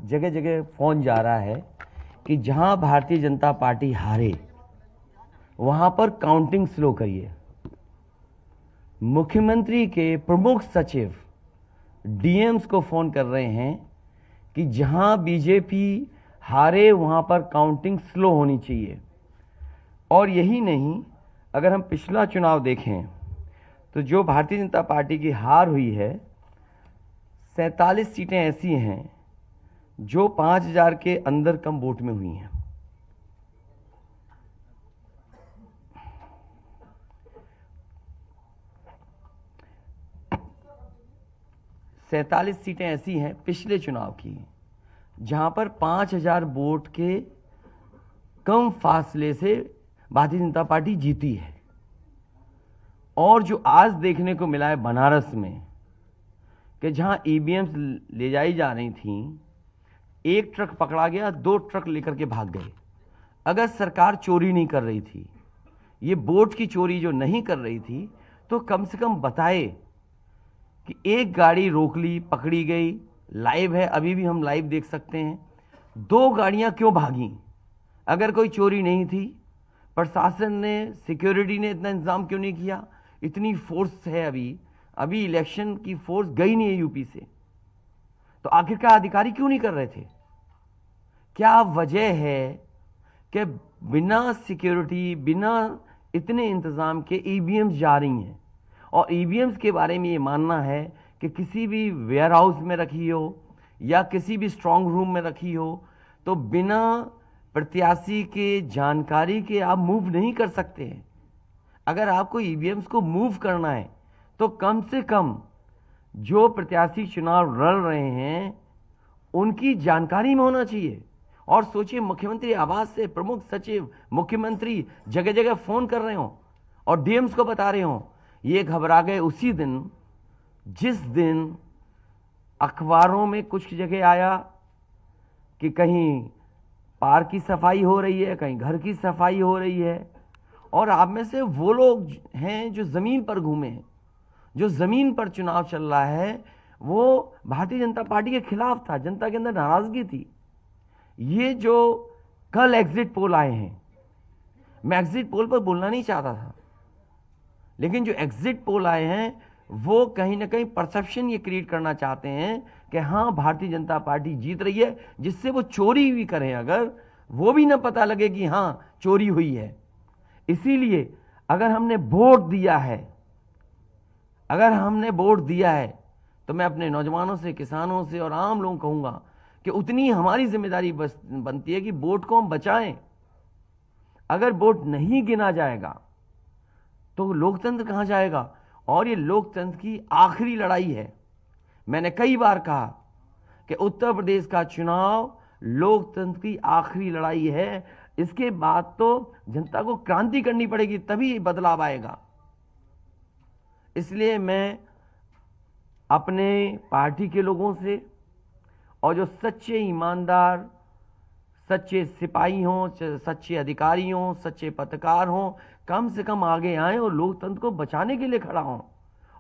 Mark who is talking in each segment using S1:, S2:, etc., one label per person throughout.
S1: जगह जगह फोन जा रहा है कि जहां भारतीय जनता पार्टी हारे वहां पर काउंटिंग स्लो करिए। मुख्यमंत्री के प्रमुख सचिव डीएम्स को फोन कर रहे हैं कि जहां बीजेपी हारे वहां पर काउंटिंग स्लो होनी चाहिए। और यही नहीं, अगर हम पिछला चुनाव देखें तो जो भारतीय जनता पार्टी की हार हुई है 47 सीटें ऐसी हैं जो 5000 के अंदर कम वोट में हुई हैं। सैंतालीस सीटें ऐसी हैं पिछले चुनाव की जहां पर 5000 वोट के कम फासले से भारतीय जनता पार्टी जीती है। और जो आज देखने को मिला है बनारस में कि जहां ईवीएम्स ले जाई जा रही थी, एक ट्रक पकड़ा गया, 2 ट्रक लेकर के भाग गए। अगर सरकार चोरी नहीं कर रही थी, ये वोट की चोरी जो नहीं कर रही थी, तो कम से कम बताए कि एक गाड़ी रोक ली, पकड़ी गई, लाइव है, अभी भी हम लाइव देख सकते हैं। 2 गाड़ियां क्यों भागी? अगर कोई चोरी नहीं थी, प्रशासन ने, सिक्योरिटी ने इतना इंतजाम क्यों नहीं किया? इतनी फोर्स है, अभी इलेक्शन की फोर्स गई नहीं है यूपी से, तो आखिरकार अधिकारी क्यों नहीं कर रहे थे? क्या वजह है कि बिना सिक्योरिटी, बिना इतने इंतजाम के ईवीएम्स जा रही हैं? और ईवीएम्स के बारे में ये मानना है कि किसी भी वेयर हाउस में रखी हो या किसी भी स्ट्रांग रूम में रखी हो, तो बिना प्रत्याशी के जानकारी के आप मूव नहीं कर सकते हैं। अगर आपको ईवीएम्स को मूव करना है तो कम से कम जो प्रत्याशी चुनाव लड़ रहे हैं उनकी जानकारी में होना चाहिए। और सोचिए, मुख्यमंत्री आवास से प्रमुख सचिव, मुख्यमंत्री जगह जगह फोन कर रहे हो और डीएम्स को बता रहे हो। ये घबरा गए उसी दिन जिस दिन अखबारों में कुछ जगह आया कि कहीं पार्क की सफाई हो रही है, कहीं घर की सफाई हो रही है। और आप में से वो लोग हैं जो जमीन पर घूमे हैं, जो जमीन पर चुनाव चल रहा है, वो भारतीय जनता पार्टी के खिलाफ था, जनता के अंदर नाराजगी थी। ये जो कल एग्जिट पोल आए हैं, मैं एग्जिट पोल पर बोलना नहीं चाहता था, लेकिन जो एग्जिट पोल आए हैं वो कहीं ना कहीं परसेप्शन ये क्रिएट करना चाहते हैं कि हाँ, भारतीय जनता पार्टी जीत रही है, जिससे वो चोरी भी करें, अगर वो भी ना पता लगे कि हाँ चोरी हुई है। इसीलिए अगर हमने वोट दिया है, तो मैं अपने नौजवानों से, किसानों से और आम लोगों को कहूंगा कि उतनी हमारी जिम्मेदारी बनती है कि वोट को हम बचाएं। अगर वोट नहीं गिना जाएगा तो लोकतंत्र कहां जाएगा? और ये लोकतंत्र की आखिरी लड़ाई है। मैंने कई बार कहा कि उत्तर प्रदेश का चुनाव लोकतंत्र की आखिरी लड़ाई है। इसके बाद तो जनता को क्रांति करनी पड़ेगी, तभी बदलाव आएगा। इसलिए मैं अपने पार्टी के लोगों से और जो सच्चे ईमानदार, सच्चे सिपाही हों, सच्चे अधिकारी हों, सच्चे पत्रकार हों, कम से कम आगे आएं और लोकतंत्र को बचाने के लिए खड़ा हों।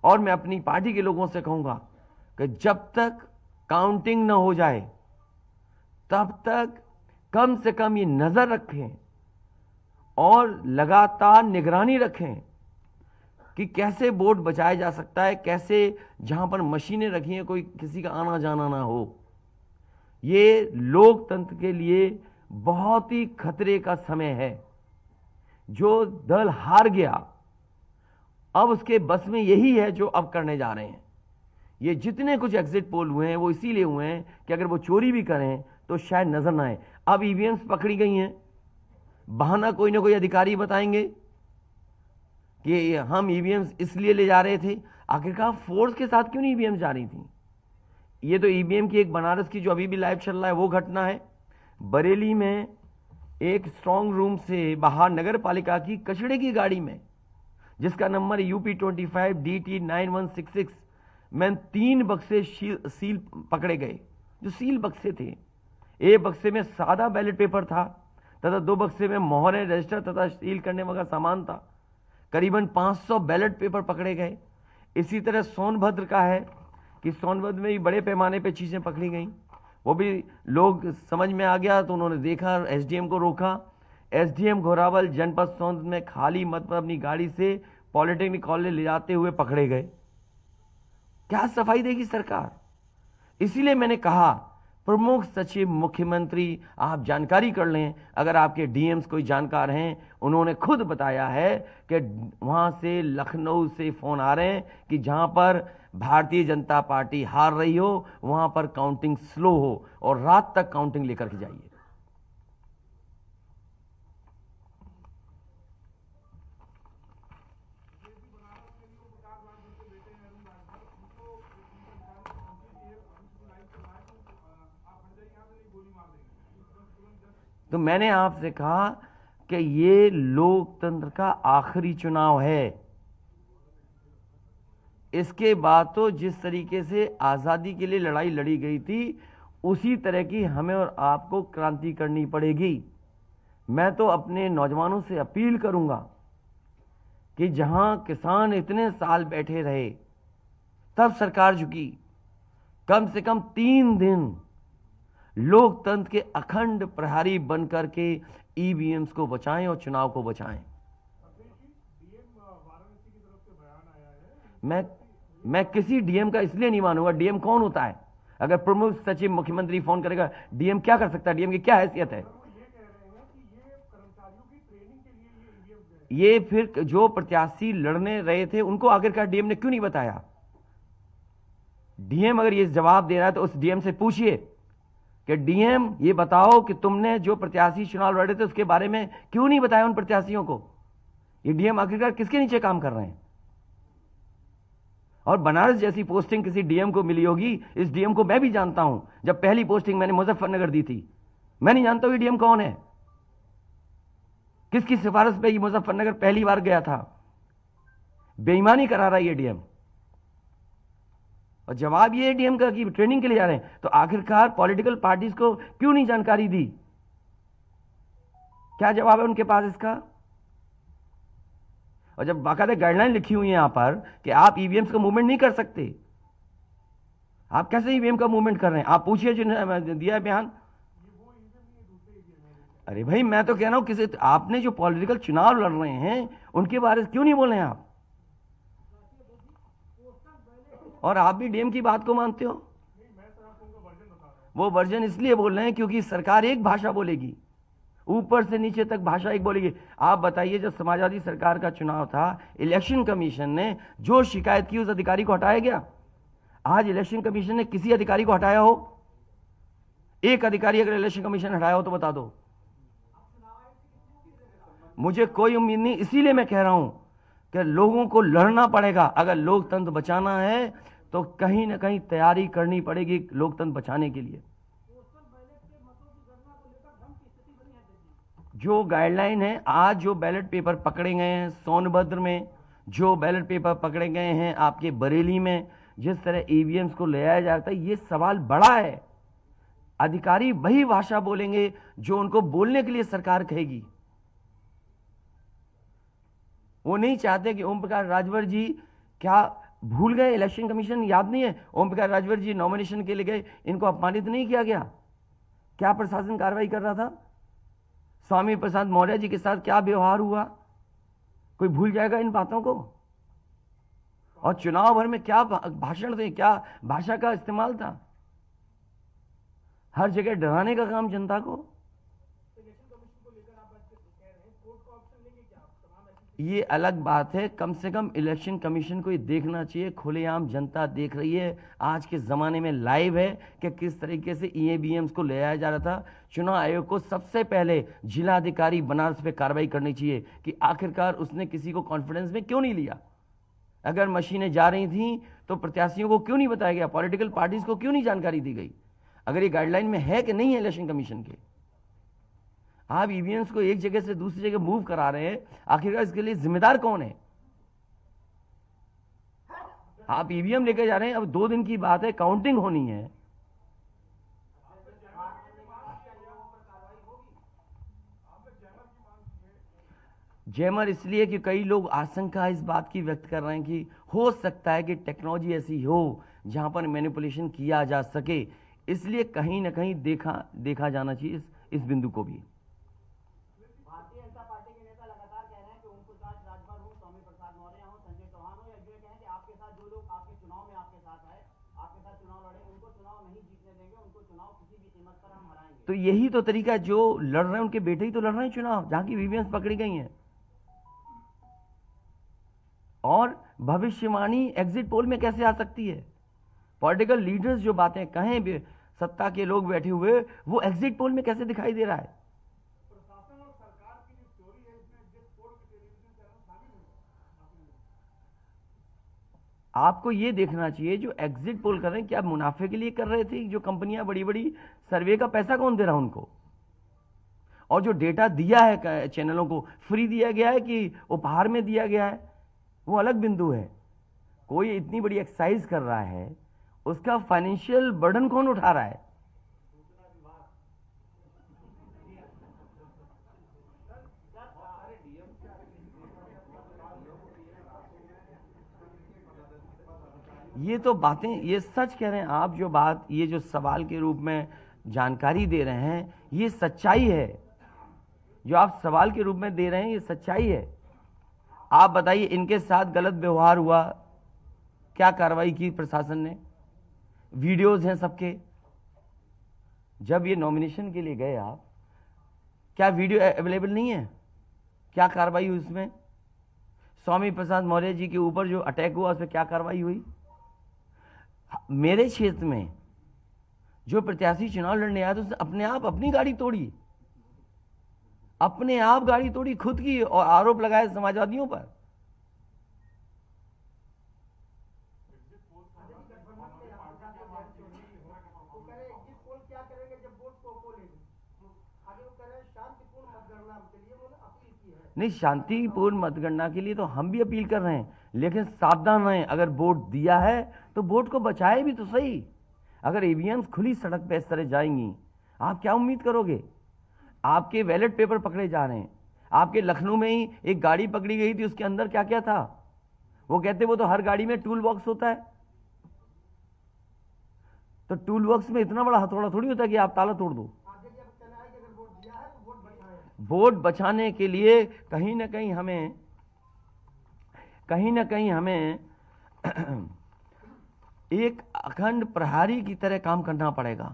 S1: और मैं अपनी पार्टी के लोगों से कहूंगा कि जब तक काउंटिंग न हो जाए तब तक कम से कम ये नजर रखें और लगातार निगरानी रखें कि कैसे वोट बचाया जा सकता है, कैसे जहां पर मशीनें रखी हैं कोई किसी का आना जाना ना हो। ये लोकतंत्र के लिए बहुत ही खतरे का समय है। जो दल हार गया, अब उसके बस में यही है जो अब करने जा रहे हैं। ये जितने कुछ एग्जिट पोल हुए हैं वो इसीलिए हुए हैं कि अगर वो चोरी भी करें तो शायद नजर ना आए। अब ईवीएम्स पकड़ी गई हैं, बहाना कोई ना कोई अधिकारी बताएंगे कि हम ईवीएम्स इसलिए ले जा रहे थे। आखिरकार फोर्स के साथ क्यों नहीं ईवीएम्स जा रही थी? ये तो ईवीएम की एक बनारस की जो अभी भी लाइव चल रहा है वो घटना है। बरेली में एक स्ट्रांग रूम से बाहर नगर पालिका की कचड़े की गाड़ी में, जिसका नंबर UP 25 DT 9166 में 3 बक्से सील पकड़े गए। जो सील बक्से थे, एक बक्से में सादा बैलेट पेपर था तथा 2 बक्से में मोहरें, रजिस्टर तथा सील करने वाला सामान था। करीबन 500 बैलेट पेपर पकड़े गए। इसी तरह सोनभद्र का है कि सोनभद्र में भी बड़े पैमाने पर चीजें पकड़ी गई। वो भी लोग समझ में आ गया तो उन्होंने देखा, एसडीएम को रोका। एसडीएम घोरावल जनपद सोनभद्र में खाली मत पर अपनी गाड़ी से पॉलिटेक्निक कॉलेज ले जाते हुए पकड़े गए। क्या सफाई देगी सरकार? इसीलिए मैंने कहा प्रमुख सचिव मुख्यमंत्री आप जानकारी कर लें, अगर आपके डीएम्स कोई जानकार हैं, उन्होंने खुद बताया है कि वहां से लखनऊ से फोन आ रहे हैं कि जहां पर भारतीय जनता पार्टी हार रही हो वहां पर काउंटिंग स्लो हो और रात तक काउंटिंग लेकर के जाइए। तो मैंने आपसे कहा कि ये लोकतंत्र का आखिरी चुनाव है। इसके बाद तो जिस तरीके से आजादी के लिए लड़ाई लड़ी गई थी उसी तरह की हमें और आपको क्रांति करनी पड़ेगी। मैं तो अपने नौजवानों से अपील करूंगा कि जहां किसान इतने साल बैठे रहे तब सरकार झुकी, कम से कम 3 दिन लोकतंत्र के अखंड प्रहरी बनकर के ईवीएम्स को बचाएं और चुनाव को बचाएं। मैं किसी डीएम का इसलिए नहीं मानूंगा। डीएम कौन होता है? अगर प्रमुख सचिव मुख्यमंत्री फोन करेगा, डीएम क्या कर सकता है? डीएम की क्या हैसियत है? ये फिर जो प्रत्याशी लड़ने रहे थे उनको आखिरकार डीएम ने क्यों नहीं बताया? डीएम अगर ये जवाब दे रहा है तो उस डीएम से पूछिए कि डीएम ये बताओ कि तुमने जो प्रत्याशी चुनाव लड़े थे उसके बारे में क्यों नहीं बताया उन प्रत्याशियों को? ये डीएम आखिरकार किसके नीचे काम कर रहे हैं? और बनारस जैसी पोस्टिंग किसी डीएम को मिली होगी, इस डीएम को मैं भी जानता हूं। जब पहली पोस्टिंग मैंने मुजफ्फरनगर दी थी, मैं नहीं जानता हूं ये डीएम कौन है, किसकी सिफारिश पे ये मुजफ्फरनगर पहली बार गया था। बेईमानी करा रहा है ये डीएम। और जवाब ये है डीएम का कि ट्रेनिंग के लिए जा रहे हैं। तो आखिरकार पॉलिटिकल पार्टीज को क्यों नहीं जानकारी दी? क्या जवाब है उनके पास इसका? और जब बाकायदा गाइडलाइन लिखी हुई है यहां पर कि आप ईवीएम्स का मूवमेंट नहीं कर सकते, आप कैसे ईवीएम का मूवमेंट कर रहे हैं? आप पूछिए जिन्होंने दिया है बयान। अरे भाई मैं तो कह रहा हूं किसी आपने जो पॉलिटिकल चुनाव लड़ रहे हैं उनके बारे में क्यों नहीं बोल रहे हैं आप? और आप भी डीएम की बात को मानते हो? वो वर्जन इसलिए बोल रहे हैं क्योंकि सरकार एक भाषा बोलेगी, ऊपर से नीचे तक भाषा एक बोलेगी। आप बताइए, जब समाजवादी सरकार का चुनाव था, इलेक्शन कमीशन ने जो शिकायत की उस अधिकारी को हटाया गया? आज इलेक्शन कमीशन ने किसी अधिकारी को हटाया हो? एक अधिकारी अगर इलेक्शन कमीशन हटाया हो तो बता दो। मुझे कोई उम्मीद नहीं। इसीलिए मैं कह रहा हूं कि लोगों को लड़ना पड़ेगा। अगर लोकतंत्र बचाना है तो कहीं ना कहीं तैयारी करनी पड़ेगी लोकतंत्र बचाने के लिए। जो गाइडलाइन है, आज जो बैलेट पेपर पकड़े गए हैं सोनभद्र में, जो बैलेट पेपर पकड़े गए हैं आपके बरेली में, जिस तरह ईवीएम्स को ले आया जाता है, ये सवाल बड़ा है। अधिकारी वही भाषा बोलेंगे जो उनको बोलने के लिए सरकार कहेगी। वो नहीं चाहते कि ओम प्रकाश राजभर जी, क्या भूल गए? इलेक्शन कमीशन याद नहीं है? ओम प्रकाश राजभर जी नॉमिनेशन के लिए गए, इनको अपमानित नहीं किया गया? क्या प्रशासन कार्रवाई कर रहा था? स्वामी प्रसाद मौर्य जी के साथ क्या व्यवहार हुआ? कोई भूल जाएगा इन बातों को? और चुनाव भर में क्या भाषण थे, क्या भाषा का इस्तेमाल था? हर जगह डराने का काम जनता को। ये अलग बात है, कम से कम इलेक्शन कमीशन को ये देखना चाहिए। खुलेआम जनता देख रही है, आज के ज़माने में लाइव है कि किस तरीके से ईवीएम्स को ले आया जा रहा था। चुनाव आयोग को सबसे पहले जिलाधिकारी बनारस पे कार्रवाई करनी चाहिए कि आखिरकार उसने किसी को कॉन्फिडेंस में क्यों नहीं लिया। अगर मशीनें जा रही थी तो प्रत्याशियों को क्यों नहीं बताया गया? पॉलिटिकल पार्टीज को क्यों नहीं जानकारी दी गई? अगर ये गाइडलाइन में है कि नहीं है इलेक्शन कमीशन के, आप ईवीएम्स को एक जगह से दूसरी जगह मूव करा रहे हैं, आखिरकार इसके लिए जिम्मेदार कौन है? आप ईवीएम लेकर जा रहे हैं, अब 2 दिन की बात है, काउंटिंग होनी है। जैमर इसलिए कि कई लोग आशंका इस बात की व्यक्त कर रहे हैं कि हो सकता है कि टेक्नोलॉजी ऐसी हो जहां पर मैनिपुलेशन किया जा सके। इसलिए कहीं ना कहीं देखा जाना चाहिए इस बिंदु को भी।
S2: भारतीय जनता पार्टी के नेता लगातार कह रहे हैं कि ओम प्रकाश राजभर हो, स्वामी प्रसाद मौर्य हो, संजय चौहान हो, या ये कहें कि आपके साथ जो लोग आपके चुनाव में आपके साथ आए, आपके साथ चुनाव लड़े, उनको चुनाव नहीं जीतने देंगे, उनको चुनाव किसी भी कीमत पर हम हराएंगे।
S1: तो यही तो तरीका, जो लड़ रहे हैं उनके बेटे ही तो लड़ रहे हैं चुनाव, जहां की ईवीएम पकड़ी गई हैं। और भविष्यवाणी एग्जिट पोल में कैसे आ सकती है? पॉलिटिकल लीडर्स जो बातें कहें, सत्ता के लोग बैठे हुए, वो एग्जिट पोल में कैसे दिखाई दे रहा है?
S3: प्रशासन और सरकार की जो चोरी है इसमें एग्जिट पोल के टेलीविजन चैनल शामिल है।
S1: आपको ये देखना चाहिए जो एग्जिट पोल कर रहे हैं क्या मुनाफे के लिए कर रहे थे? जो कंपनियां बड़ी बड़ी, सर्वे का पैसा कौन दे रहा है उनको? और जो डेटा दिया है चैनलों को, फ्री दिया गया है कि उपहार में दिया गया है, वो अलग बिंदु है। कोई इतनी बड़ी एक्सरसाइज कर रहा है, उसका फाइनेंशियल बर्डन कौन उठा रहा है? ये तो बातें, ये सच कह रहे हैं आप। जो बात, ये जो सवाल के रूप में जानकारी दे रहे हैं, ये सच्चाई है। जो आप सवाल के रूप में दे रहे हैं, ये सच्चाई है। आप बताइए, इनके साथ गलत व्यवहार हुआ, क्या कार्रवाई की प्रशासन ने? वीडियोज हैं सबके। जब ये नॉमिनेशन के लिए गए आप, क्या वीडियो अवेलेबल नहीं है? क्या कार्रवाई हुई उसमें? स्वामी प्रसाद मौर्य जी के ऊपर जो अटैक हुआ, उस पर क्या कार्रवाई हुई? मेरे क्षेत्र में जो प्रत्याशी चुनाव लड़ने आया, तो उसने अपने आप अपनी गाड़ी तोड़ी, अपने आप गाड़ी तोड़ी खुद की, और आरोप लगाए समाजवादियों पर। नहीं, शांतिपूर्ण मतगणना के लिए तो हम भी अपील कर रहे हैं, लेकिन सावधान रहें। अगर वोट दिया है तो वोट को बचाए भी तो सही। अगर ईवीएम्स खुली सड़क पे इस तरह जाएंगी, आप क्या उम्मीद करोगे? आपके बैलेट पेपर पकड़े जा रहे हैं। आपके लखनऊ में ही एक गाड़ी पकड़ी गई थी, उसके अंदर क्या क्या था? वो कहते वो तो हर गाड़ी में टूल बॉक्स होता है। तो टूल बॉक्स में इतना बड़ा हथौड़ा थोड़ी होता है कि आप ताला तोड़ दो। वोट बचाने के लिए कहीं ना कहीं हमें एक अखंड प्रहरी की तरह काम करना पड़ेगा।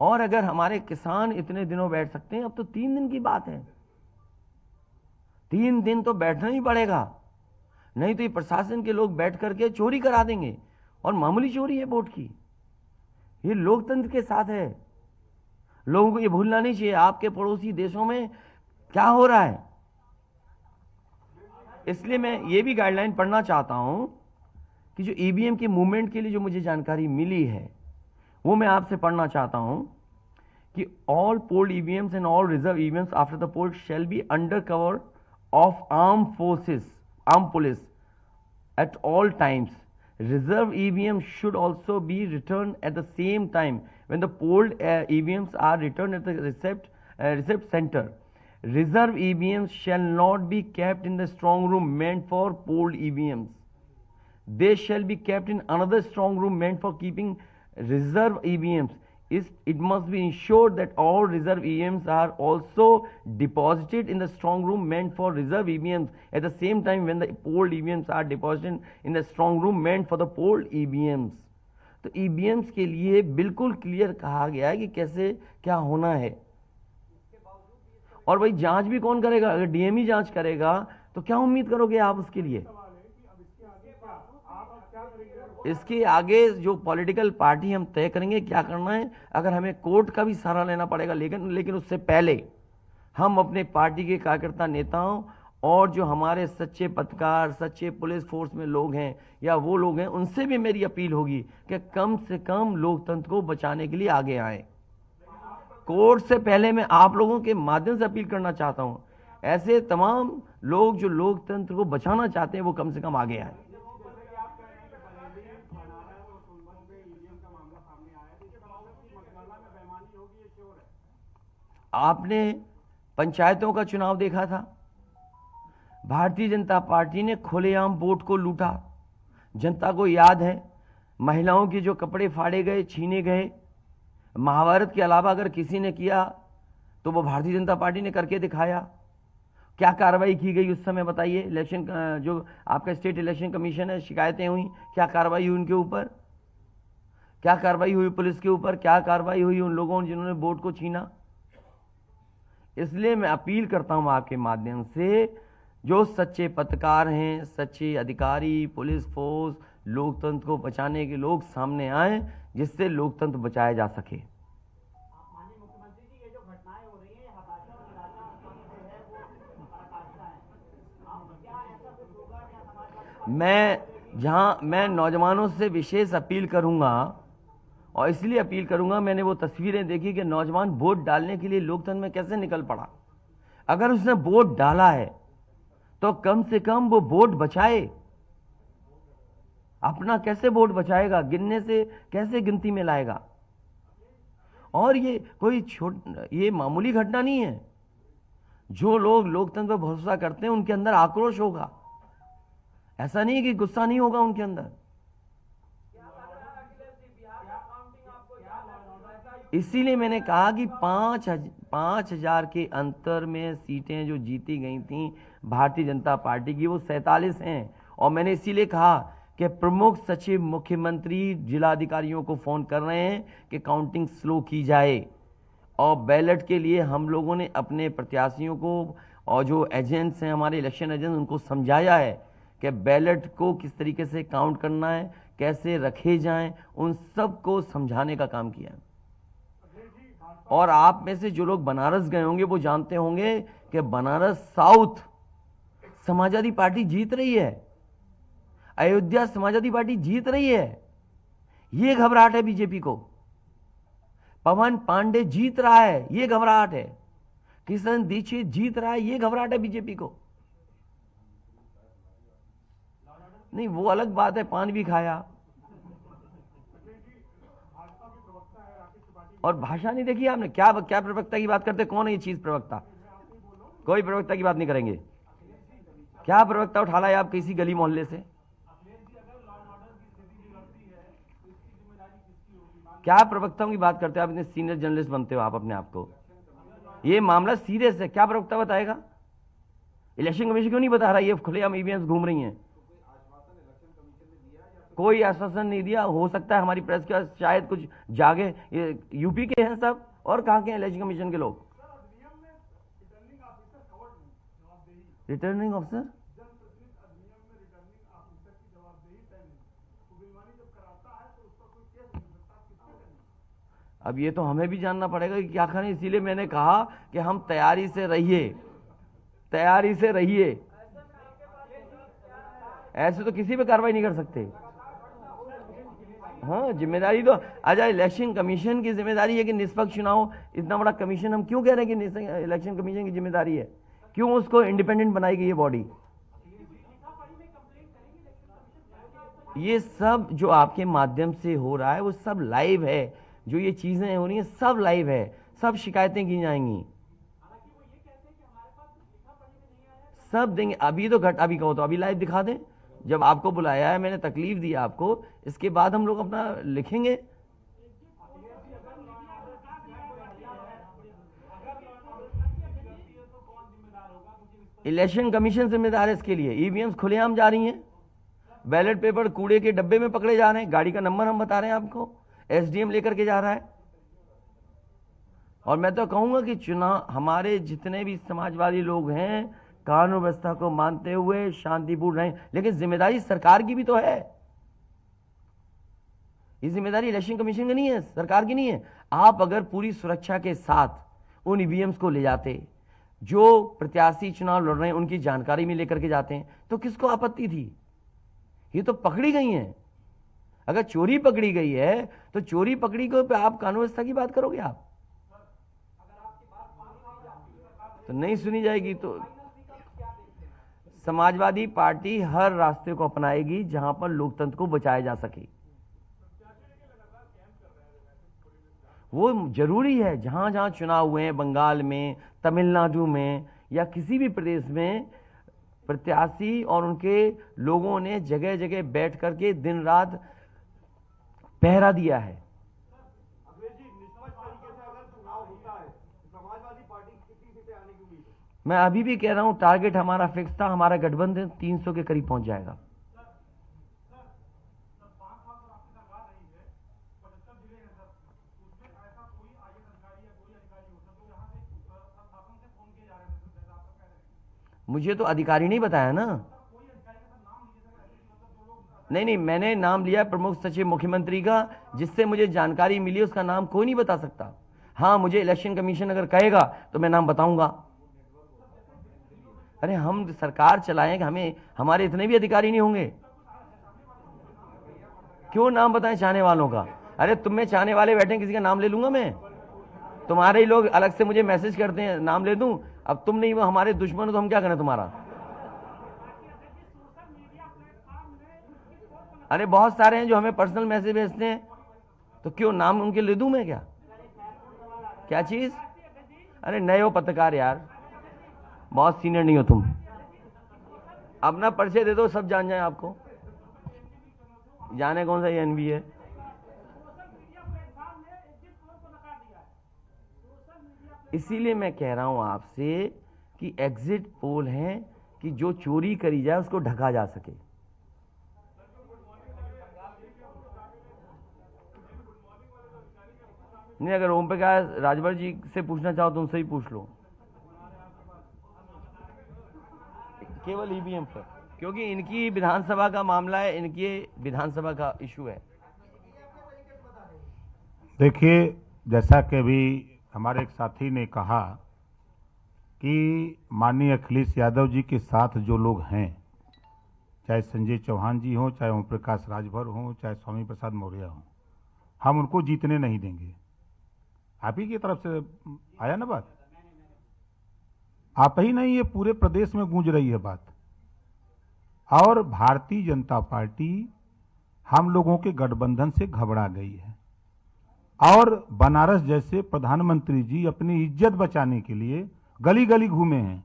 S1: और अगर हमारे किसान इतने दिनों बैठ सकते हैं, अब तो 3 दिन की बात है, 3 दिन तो बैठना ही पड़ेगा। नहीं तो ये प्रशासन के लोग बैठ करके चोरी करा देंगे, और मामूली चोरी है वोट की। ये लोकतंत्र के साथ है। लोगों को ये भूलना नहीं चाहिए आपके पड़ोसी देशों में क्या हो रहा है। इसलिए मैं ये भी गाइडलाइन पढ़ना चाहता हूं कि जो ईवीएम के मूवमेंट के लिए जो मुझे जानकारी मिली है, वो मैं आपसे पढ़ना चाहता हूं कि all polled EVMs and all reserve EVMs after the poll shall be under cover of arm police at all times. Reserve EVMs should also be returned at the same time when the polled EVMs are returned at the receipt center. Reserve EVMs shall not be kept in the strong room meant for polled EVMs. They shall be kept in another strong room meant for keeping reserve EVMs. It must be ensured that all reserve EVMs are also deposited in the strong room meant for reserve EVMs at the same time when the polled EVMs are deposited in the strong room meant for the polled EVMs. तो EVMs के लिए बिल्कुल clear कहा गया है कि कैसे क्या होना है। और भाई जांच भी कौन करेगा? अगर डीएमई जांच करेगा तो क्या उम्मीद करोगे आप उसके लिए? इसके आगे जो पॉलिटिकल पार्टी हम तय करेंगे क्या करना है। अगर हमें कोर्ट का भी सहारा लेना पड़ेगा, लेकिन उससे पहले हम अपने पार्टी के कार्यकर्ता नेताओं और जो हमारे सच्चे पत्रकार, सच्चे पुलिस फोर्स में लोग हैं या वो लोग हैं, उनसे भी मेरी अपील होगी कि कम से कम लोकतंत्र को बचाने के लिए आगे आए। कोर्ट से पहले मैं आप लोगों के माध्यम से अपील करना चाहता हूं, ऐसे तमाम लोग जो लोकतंत्र को बचाना चाहते हैं वो कम से कम आगे आए। आपने पंचायतों का चुनाव देखा था, भारतीय जनता पार्टी ने खुलेआम वोट को लूटा। जनता को याद है महिलाओं के जो कपड़े फाड़े गए, छीने गए, महाभारत के अलावा अगर किसी ने किया तो वो भारतीय जनता पार्टी ने करके दिखाया। क्या कार्रवाई की गई उस समय बताइए? इलेक्शन जो आपका स्टेट इलेक्शन कमीशन है, शिकायतें हुई, क्या कार्रवाई हुई उनके ऊपर? क्या कार्रवाई हुई पुलिस के ऊपर? क्या कार्रवाई हुई उन लोगों जिन्होंने वोट को छीना? इसलिए मैं अपील करता हूं आपके माध्यम से, जो सच्चे पत्रकार हैं, सच्चे अधिकारी, पुलिस फोर्स, लोकतंत्र को बचाने के लोग सामने आए, जिससे लोकतंत्र बचाया जा सके।
S2: माननीय मुख्यमंत्री जी, ये जो घटनाएं हो रही हैं, ये हताशा और निराशा जो है वो पराकाष्ठा है। आप क्या ऐसा कुछ होगा क्या समाजवादी
S1: मैं नौजवानों से विशेष अपील करूंगा, और इसलिए अपील करूंगा, मैंने वो तस्वीरें देखी कि नौजवान वोट डालने के लिए लोकतंत्र में कैसे निकल पड़ा। अगर उसने वोट डाला है तो कम से कम वो वोट बचाए। अपना कैसे वोट बचाएगा? गिनने से कैसे गिनती में लाएगा? और ये कोई ये मामूली घटना नहीं है। जो लोग लोकतंत्र पर भरोसा करते हैं उनके अंदर आक्रोश होगा, ऐसा नहीं है कि गुस्सा नहीं होगा उनके अंदर। इसीलिए मैंने कहा कि 5,000 के अंतर में सीटें जो जीती गई थी भारतीय जनता पार्टी की, वो 47 हैं। और मैंने इसीलिए कहा कि प्रमुख सचिव मुख्यमंत्री जिलाधिकारियों को फोन कर रहे हैं कि काउंटिंग स्लो की जाए, और बैलेट के लिए हम लोगों ने अपने प्रत्याशियों को और जो एजेंट्स हैं हमारे इलेक्शन एजेंट्स, उनको समझाया है कि बैलेट को किस तरीके से काउंट करना है, कैसे रखे जाएं, उन सब को समझाने का काम किया। और आप में से जो लोग बनारस गए होंगे वो जानते होंगे कि बनारस साउथ समाजवादी पार्टी जीत रही है, अयोध्या समाजवादी पार्टी जीत रही है। ये घबराहट है बीजेपी को। पवन पांडे जीत रहा है, ये घबराहट है। किशन दीक्षित जीत रहा है, ये घबराहट है बीजेपी को। नहीं, वो अलग बात है, पान भी खाया। और भाषा नहीं देखी आपने? क्या प्रवक्ता की बात करते? कौन है ये चीज प्रवक्ता? कोई प्रवक्ता की बात नहीं करेंगे। क्या प्रवक्ता उठा लाए आप किसी गली मोहल्ले से? क्या प्रवक्ताओं की बात करते हो आप? इतने सीनियर जर्नलिस्ट बनते हो आप अपने आप को। ये मामला सीरियस है, क्या प्रवक्ता बताएगा? इलेक्शन कमीशन क्यों नहीं बता रहा? ये खुलेआम ईवीएम घूम रही हैं। कोई आश्वासन नहीं दिया। हो सकता है हमारी प्रेस के शायद कुछ जागे। ये यूपी के हैं सब, और कहां के हैं इलेक्शन कमीशन के लोग? रिटर्निंग ऑफिसर अब ये तो हमें भी जानना पड़ेगा कि क्या करें। इसीलिए मैंने कहा कि हम तैयारी से रहिए, तैयारी से रहिए। ऐसे तो किसी पे कार्रवाई नहीं कर सकते। हाँ, जिम्मेदारी तो अच्छा इलेक्शन कमीशन की जिम्मेदारी है कि निष्पक्ष चुनाव। इतना बड़ा कमीशन, हम क्यों कह रहे हैं कि इलेक्शन कमीशन की जिम्मेदारी है? क्यों उसको इंडिपेंडेंट बनाई गई ये बॉडी? ये सब जो आपके माध्यम से हो रहा है वो सब लाइव है। जो ये चीजें हो रही हैं सब लाइव है, सब शिकायतें की जाएंगी, सब देंगे। अभी तो अभी कहो तो अभी लाइव दिखा दें। जब आपको बुलाया है, मैंने तकलीफ दी आपको, इसके बाद हम लोग अपना लिखेंगे। इलेक्शन कमीशन जिम्मेदार है इसके लिए। ईवीएम्स खुलेआम जा रही हैं, बैलेट पेपर कूड़े के डब्बे में पकड़े जा रहे हैं, गाड़ी का नंबर हम बता रहे हैं आपको, एसडीएम लेकर के जा रहा है। और मैं तो कहूंगा कि चुनाव, हमारे जितने भी समाजवादी लोग हैं कानून व्यवस्था को मानते हुए शांतिपूर्ण रहें, लेकिन जिम्मेदारी सरकार की भी तो है। ये जिम्मेदारी इलेक्शन कमीशन की नहीं है, सरकार की नहीं है। आप अगर पूरी सुरक्षा के साथ उन ईवीएम्स को ले जाते, जो प्रत्याशी चुनाव लड़ रहे हैं उनकी जानकारी में लेकर के जाते हैं, तो किसको आपत्ति थी? ये तो पकड़ी गई हैं। अगर चोरी पकड़ी गई है तो चोरी पकड़ी को पे आप कानून व्यवस्था की बात करोगे? आप तो नहीं सुनी जाएगी। तो समाजवादी पार्टी हर रास्ते को अपनाएगी जहां पर लोकतंत्र को बचाया जा सके। वो जरूरी है। जहां जहां चुनाव हुए हैं, बंगाल में, तमिलनाडु में या किसी भी प्रदेश में, प्रत्याशी और उनके लोगों ने जगह जगह बैठ करके दिन रात पहरा दिया है।
S3: अखिलेश जी, निष्पक्ष तरीके से अगर चुनाव होता है तो समाजवादी पार्टी कितनी सीटें आने की उम्मीद है?
S1: मैं अभी भी कह रहा हूं, टारगेट हमारा फिक्स था, हमारा गठबंधन 300 के करीब पहुंच जाएगा। मुझे तो अधिकारी नहीं बताया ना। नहीं, मैंने नाम लिया प्रमुख सचिव मुख्यमंत्री का, जिससे मुझे जानकारी मिली, उसका नाम कोई नहीं बता सकता। हाँ, मुझे इलेक्शन कमीशन अगर कहेगा तो मैं नाम बताऊंगा। अरे हम सरकार चलाएं, हमें हमारे इतने भी अधिकारी नहीं होंगे? क्यों नाम बताएं चाहने वालों का? अरे तुम में चाहने वाले बैठे, किसी का नाम ले लूंगा मैं? तुम्हारे ही लोग अलग से मुझे मैसेज करते हैं, नाम ले दूं? अब तुम नहीं, वो हमारे दुश्मन हो तो हम क्या करें तुम्हारा? अरे बहुत सारे हैं जो हमें पर्सनल मैसेज भेजते हैं, तो क्यों नाम उनके ले दूं मैं? क्या चीज? अरे नए हो पत्रकार यार, बहुत सीनियर नहीं हो तुम। अपना परिचय दे दो, सब जान जाए आपको। जाने कौन सा ये एनबी है? इसीलिए मैं कह रहा हूं आपसे कि एग्जिट पोल है कि जो चोरी करी जाए उसको ढका जा सके। नहीं, अगर ओम प्रकाश राजभर जी से पूछना चाहो तो उनसे ही पूछ लो, केवल ईवीएम पर, क्योंकि इनकी विधानसभा का मामला है, इनकी विधानसभा का इशू है।
S4: देखिए, जैसा कि अभी हमारे एक साथी ने कहा कि माननीय अखिलेश यादव जी के साथ जो लोग हैं, चाहे संजय चौहान जी हों, चाहे ओम प्रकाश राजभर हों, चाहे स्वामी प्रसाद मौर्य हों, हम उनको जीतने नहीं देंगे। आप ही की तरफ से आया ना बात? आप ही नहीं, ये पूरे प्रदेश में गूंज रही है बात। और भारतीय जनता पार्टी हम लोगों के गठबंधन से घबरा गई है, और बनारस जैसे प्रधानमंत्री जी अपनी इज्जत बचाने के लिए गली गली घूमे हैं।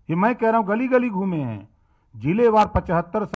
S4: ये मैं कह रहा हूं, गली गली घूमे हैं, जिलेवार 75